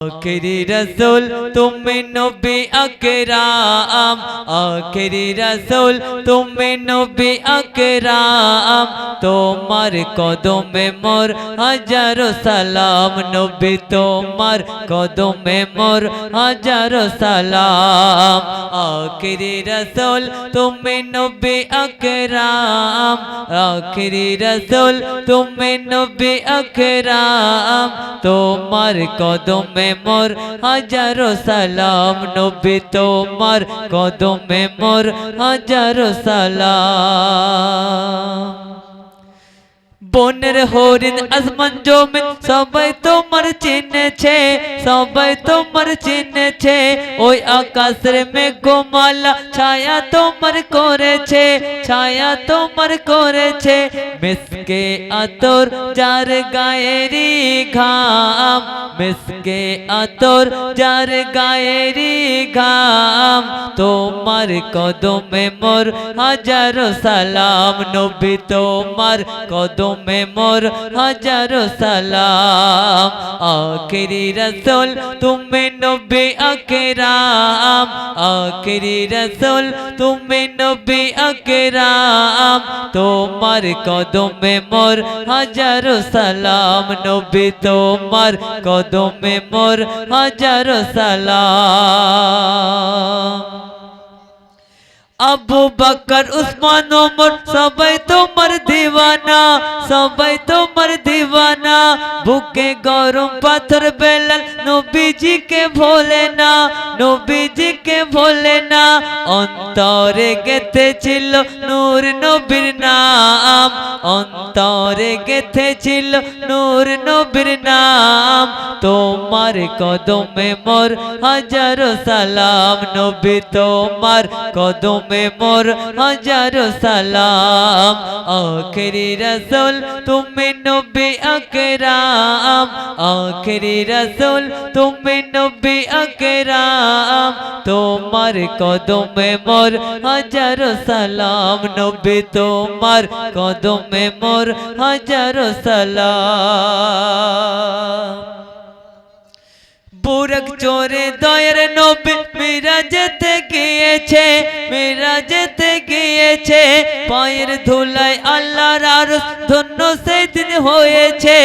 आखिरी रसूल तुम्हें नबी अकराम, आखिरी रसूल तुम्हें नबी अकराम, তোমার কদমে মোর হাজারো সালাম, নবী তোমার কদমে মোর হাজারো সালাম। আখিরি রসুল তুমি নবী আকরাম, আখিরি রসুল তুমি নবী আকরাম, তোমার কদমে মোর হাজারো সালাম, নবী তোমার কদমে মোর হাজারো সালাম। বনের হরিণ আসমান জমিন সবাই তোমার চিনেছে, সবাই তোমার চিনেছে, ওই আকাশের মেঘমালা ছায়া তোমার করেছে, ছায়া তোমার করেছে, মিসকে আতর যার গায়েরি ঘাম, মিসকে আতর যার গায়েরি ঘাম, তোমার কদমে মোর হাজারো সালাম, নবী তোমার কদম में मोर हजारों सलाम। आखिरी रसूल तुम्हें नबी अकराम, आखिरी रसूल तुम्हें नबी अकराम, তোমার কদমে মোর হাজারো সালাম, নবী তোমার কদমে মোর হাজারো সালাম। আবু বকর উসমান ওমর সবাই তোমার দিওয়ানা, সবাই তোমার দিওয়ানা, বুকে গরম পাথর বেলাল নবীজিকে ভোলে না, নবীজিকে ভোলে না, অন্তরে গেঁথেছিল নূর নবীর নাম, অন্তরে গেঁথেছিল নূর নবীর নাম, তোমার কদমে মোর হাজারো সালাম, নবী তোমার কদমে मोर हजारों सलाम। आखिरी रसूल तुम्हें नबी अकराम, आखिरी रसूल तुम्हें नबी अकराम, তোমার কদমে মোর হাজারো সালাম, নবী তোমার কদমে মোর হাজারো সালাম। বুরক চোরে দয়ের নবী মিরাজেতে গিয়েছে, মিরাজেতে গিয়েছে, পায়ের ধুলায় আল্লাহর আরশ ধন্য সেদিন হয়েছে,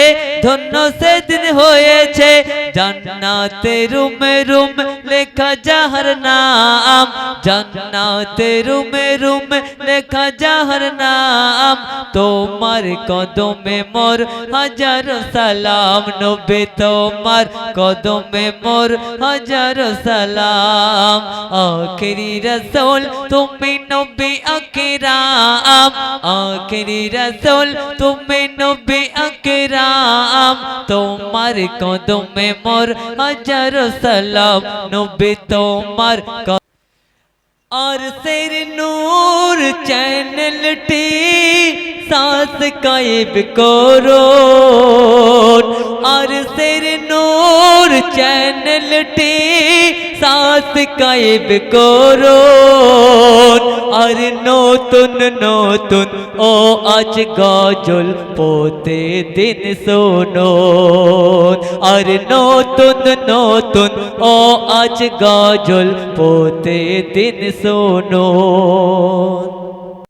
ধন্য সেদিন হয়েছে, জান্নাতে রুমে রুমে লেখা যাহার নাম, জান্নাতে রুমে রুমে লেখা যাহার নাম, তোমার কদমে মোর হাজারো সালাম, নবী তোমার কদমে मोर हजारों सलाम। आखिरी रसूल तुम्हें नबी अकराम, आखिरी रसूल तुम्हें नबी अकराम, তোমার কদমে মোর হাজারো সালাম, নবী তোমার और सिर नूर चैनल टी सांस कायब करो, और सिर नूर चैनल टी सांस कायब करो, और नतुन नतुन ओ आज गजल पोते दिन शोनो, और नतुन नतुन ओ आज गजल पोते दिन শোনো।